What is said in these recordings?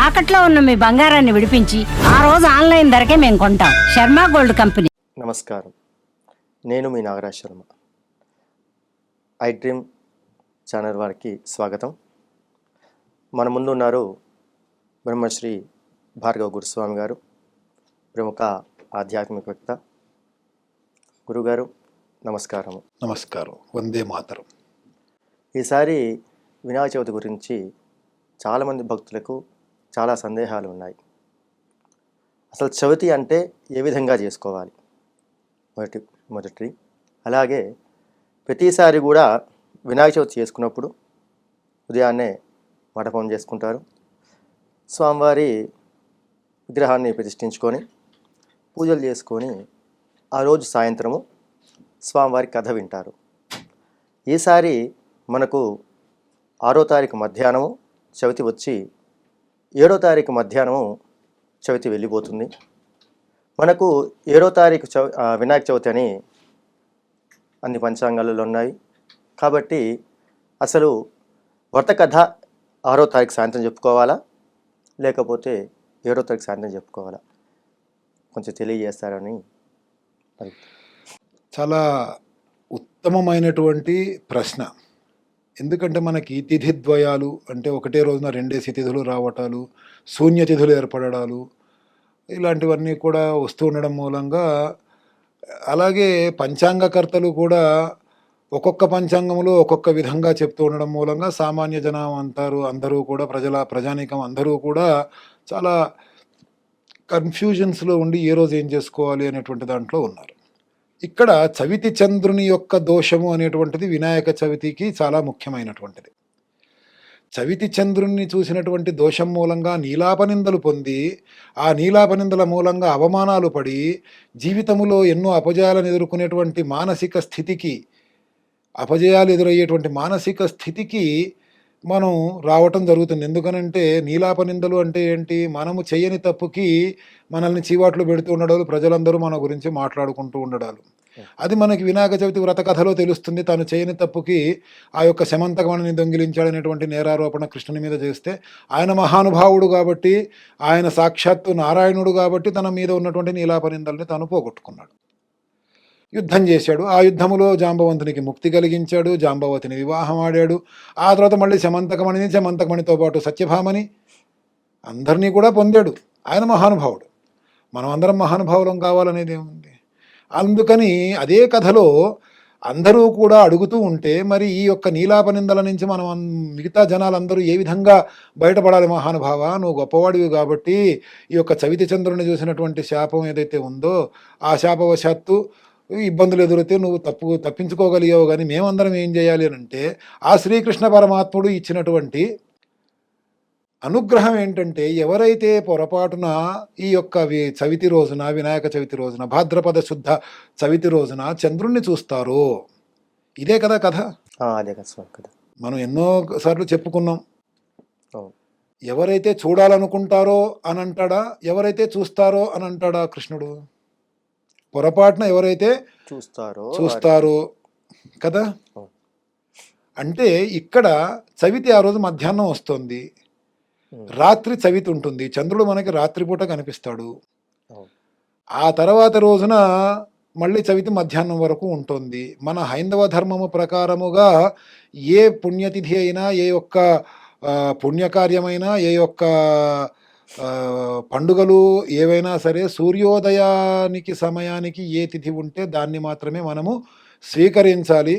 తాకట్లో ఉన్న మీ బంగారాన్ని విడిపించి ఆ రోజు ఆన్లైన్ ధరకే మేము కొంటాం. Sharma gold company. నమస్కారం, నేను మీ Nagaraj Sharma. I dream channel వారికి స్వాగతం. మన ముందు ఉన్నారు బ్రహ్మశ్రీ భార్గవ గురుస్వామి గారు, ప్రముఖ ఆధ్యాత్మికవేత్త. గురుగారు నమస్కారము. నమస్కారం. వందే మాతరం. ఈసారి వినాయక చవితి గురించి చాలామంది భక్తులకు చాలా సందేహాలు ఉన్నాయి. అసలు చవితి అంటే ఏ విధంగా చేసుకోవాలి మొదటి అలాగే ప్రతిసారి కూడా వినాయక చవితి చేసుకున్నప్పుడు ఉదయాన్నే మండపం చేసుకుంటారు. స్వామివారి విగ్రహాన్ని ప్రతిష్ఠించుకొని పూజలు చేసుకొని ఆ రోజు సాయంత్రము స్వామివారి కథ వింటారు. ఈసారి మనకు 6వ తారీఖు మధ్యాహ్నము చవితి వచ్చి 7వ తారీఖు మధ్యాహ్నము చవితి వెళ్ళిపోతుంది. మనకు 7వ తారీఖు వినాయక చవితి అని అన్ని పంచాంగాలలో ఉన్నాయి. కాబట్టి అసలు వ్రత కథ 6వ తారీఖు సాయంత్రం చెప్పుకోవాలా, లేకపోతే 7వ తారీఖు సాయంత్రం చెప్పుకోవాలా, కొంచెం తెలియజేస్తారని. చాలా ఉత్తమమైనటువంటి ప్రశ్న. ఎందుకంటే మనకి తిథిద్వయాలు అంటే ఒకటే రోజున 2 తిథులు రావటాలు, శూన్యతిథులు ఏర్పడడాలు, ఇలాంటివన్నీ కూడా వస్తూ ఉండడం మూలంగా, అలాగే పంచాంగకర్తలు కూడా ఒక్కొక్క పంచాంగంలో ఒక్కొక్క విధంగా చెప్తూ ఉండడం మూలంగా సామాన్య జనం అందరూ కూడా ప్రజానీకం అందరూ కూడా చాలా కన్ఫ్యూజన్స్లో ఉండి ఏ రోజు ఏం చేసుకోవాలి అనేటువంటి దాంట్లో ఉన్నారు. ఇక్కడ చవితి చంద్రుని యొక్క దోషము అనేటువంటిది వినాయక చవితికి చాలా ముఖ్యమైనటువంటిది. చవితి చంద్రుణ్ణి చూసినటువంటి దోషం మూలంగా నీలాపనిందలు పొంది, ఆ నీలాపనిందల మూలంగా అవమానాలు పడి, జీవితములో ఎన్నో అపజయాలను ఎదుర్కొనేటువంటి మానసిక స్థితికి, అపజయాలు ఎదురయ్యేటువంటి మానసిక స్థితికి మనం రావటం జరుగుతుంది. ఎందుకనంటే నీలాపనిందలు అంటే ఏంటి? మనము చేయని తప్పుకి మనల్ని చీవాట్లు పెడుతూ ఉండడాలు, ప్రజలందరూ మన గురించి మాట్లాడుకుంటూ ఉండడాలు. అది మనకి వినాయక చవితి వ్రత కథలో తెలుస్తుంది. తాను చేయని తప్పుకి ఆ యొక్క శమంతకమణిని దొంగిలించాడనేటువంటి నేరారోపణ కృష్ణుని మీద చేస్తే, ఆయన మహానుభావుడు కాబట్టి, ఆయన సాక్షాత్తు నారాయణుడు కాబట్టి తన మీద ఉన్నటువంటి నీలాపనిందల్ని తాను పోగొట్టుకున్నాడు. యుద్ధం చేశాడు. ఆ యుద్ధములో జాంబవంతునికి ముక్తి కలిగించాడు, జాంబవతిని వివాహం ఆడాడు. ఆ తర్వాత మళ్ళీ శమంతకమణితో పాటు సత్యభామని అందరినీ కూడా పొందాడు. ఆయన మహానుభావుడు. మనం అందరం మహానుభావులం కావాలనేది ఏముంది? అందుకని అదే కథలో అందరూ కూడా అడుగుతూ ఉంటే, మరి ఈ యొక్క నీలాపనిందల నుంచి మనం మిగతా జనాలందరూ ఏ విధంగా బయటపడాలి? మహానుభావ, నువ్వు గొప్పవాడివి కాబట్టి ఈ యొక్క చవితి చంద్రుని చూసినటువంటి శాపం ఏదైతే ఉందో, ఆ శాపవశాత్తు ఇబ్బందులు ఎదురైతే నువ్వు తప్పించుకోగలిగావు, కానీ మేమందరం ఏం చేయాలి అని అంటే, ఆ శ్రీకృష్ణ పరమాత్ముడు ఇచ్చినటువంటి అనుగ్రహం ఏంటంటే, ఎవరైతే పొరపాటున ఈ యొక్క చవితి రోజున, వినాయక చవితి రోజున, భాద్రపద శుద్ధ చవితి రోజున చంద్రుణ్ణి చూస్తారో, ఇదే కదా కథ. అదే కదా మనం ఎన్నో సార్లు చెప్పుకున్నాం. ఎవరైతే చూడాలనుకుంటారో అని అంటాడా, ఎవరైతే చూస్తారో అని అంటాడా కృష్ణుడు? పొరపాటున ఎవరైతే చూస్తారో కదా. అంటే ఇక్కడ చవితి ఆ రోజు మధ్యాహ్నం వస్తుంది, రాత్రి చవితి ఉంటుంది. చంద్రుడు మనకి రాత్రిపూట కనిపిస్తాడు. ఆ తర్వాత రోజున మళ్ళీ చవితి మధ్యాహ్నం వరకు ఉంటుంది. మన హైందవ ధర్మము ప్రకారముగా ఏ పుణ్యతిథి అయినా, ఏ యొక్క పుణ్యకార్యమైనా, ఏ యొక్క పండుగలు ఏవైనా సరే, సూర్యోదయానికి సమయానికి ఏ తిథి ఉంటే దాన్ని మాత్రమే మనము స్వీకరించాలి.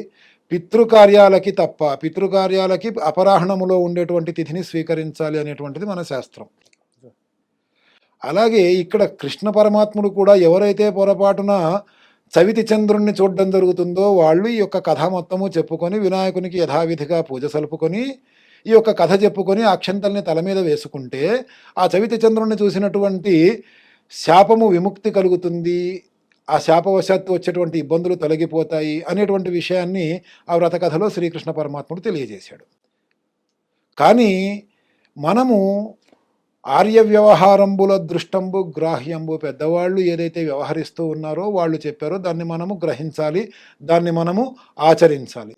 పితృకార్యాలకి తప్ప, పితృకార్యాలకి అపరాహ్నములో ఉండేటువంటి తిథిని స్వీకరించాలి అనేటువంటిది మన శాస్త్రం. అలాగే ఇక్కడ కృష్ణ పరమాత్ముడు కూడా ఎవరైతే పొరపాటున చవితి చంద్రుణ్ణి చూడడం జరుగుతుందో, వాళ్ళు ఈ యొక్క కథ మొత్తము చెప్పుకొని వినాయకునికి యథావిధిగా పూజ సలుపుకొని, ఈ యొక్క కథ చెప్పుకొని అక్షంతల్ని తల మీద వేసుకుంటే, ఆ చవితి చంద్రుణ్ణి చూసినటువంటి శాపము విముక్తి కలుగుతుంది, ఆ శాపవశాత్తు వచ్చేటువంటి ఇబ్బందులు తొలగిపోతాయి అనేటువంటి విషయాన్ని ఆ వ్రత కథలో శ్రీకృష్ణ పరమాత్ముడు తెలియజేశాడు. కానీ మనము ఆర్య వ్యవహారంబుల దృష్టంబు గ్రాహ్యంబు, పెద్దవాళ్ళు ఏదైతే వ్యవహరిస్తూ ఉన్నారో, వాళ్ళు చెప్పారో దాన్ని మనము గ్రహించాలి, దాన్ని మనము ఆచరించాలి.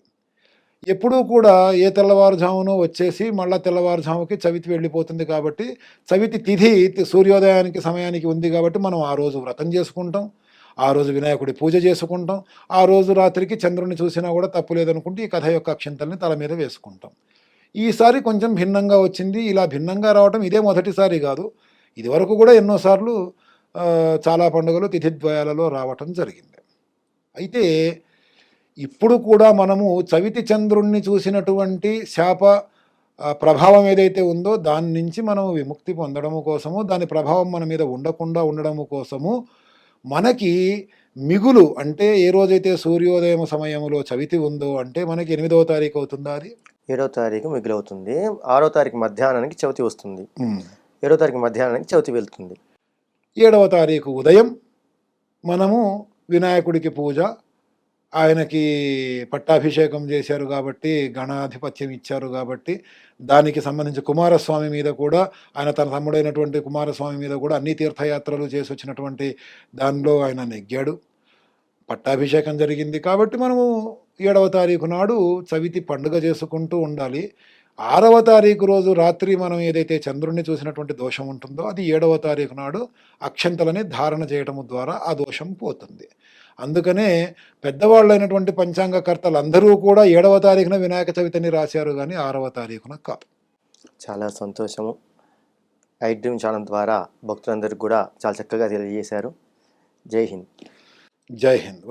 ఎప్పుడూ కూడా ఏ తెల్లవారుజామునో వచ్చేసి మళ్ళా తెల్లవారుజాముకి చవితి వెళ్ళిపోతుంది కాబట్టి చవితి తిథి సూర్యోదయానికి సమయానికి ఉంది కాబట్టి మనం ఆ రోజు వ్రతం చేసుకుంటాం, ఆ రోజు వినాయకుడి పూజ చేసుకుంటాం, ఆ రోజు రాత్రికి చంద్రుని చూసినా కూడా తప్పు లేదనుకుంటే ఈ కథ యొక్క అక్షింతల్ని తల మీద వేసుకుంటాం. ఈసారి కొంచెం భిన్నంగా వచ్చింది. ఇలా భిన్నంగా రావటం ఇదే మొదటిసారి కాదు, ఇదివరకు కూడా ఎన్నోసార్లు చాలా పండుగలు తిథిద్వయాలలో రావటం జరిగింది. అయితే ఇప్పుడు కూడా మనము చవితి చంద్రుణ్ణి చూసినటువంటి శాప ప్రభావం ఏదైతే ఉందో దాని నుంచి మనం విముక్తి పొందడము కోసము, దాని ప్రభావం మన మీద ఉండకుండా ఉండడము కోసము మనకి మిగులు అంటే ఏ రోజైతే సూర్యోదయం సమయంలో చవితి ఉందో అంటే మనకి 8వ తారీఖు అవుతుందా అది 7వ తారీఖు మిగిలవుతుంది. 6వ తారీఖు మధ్యాహ్నానికి చవితి వస్తుంది. 7వ తారీఖు మధ్యాహ్నానికి చవితి వెళ్తుంది. 7వ తారీఖు ఉదయం మనము వినాయకుడికి పూజ, ఆయనకి పట్టాభిషేకం చేశారు కాబట్టి గణాధిపత్యం ఇచ్చారు కాబట్టి దానికి సంబంధించి కుమారస్వామి మీద కూడా ఆయన తన తమ్ముడైనటువంటి కుమారస్వామి మీద కూడా అన్ని తీర్థయాత్రలు చేసి వచ్చినటువంటి దానిలో ఆయన నెగ్గాడు, పట్టాభిషేకం జరిగింది. కాబట్టి మనము 7వ తారీఖు నాడు చవితి పండుగ చేసుకుంటూ ఉండాలి. 6వ తారీఖు రోజు రాత్రి మనం ఏదైతే చంద్రుణ్ణి చూసినటువంటి దోషం ఉంటుందో అది 7వ తారీఖు నాడు అక్షంతలని ధారణ చేయటం ద్వారా ఆ దోషం పోతుంది. అందుకనే పెద్దవాళ్ళైనటువంటి పంచాంగకర్తలు అందరూ కూడా 7వ తారీఖున వినాయక చవితిని రాశారు కానీ 6వ తారీఖున కాదు. చాలా సంతోషము. ఐ డ్రీమ్ ఛానల్ ద్వారా భక్తులందరికీ కూడా చాలా చక్కగా తెలియజేశారు. జై హింద్. జై హింద్.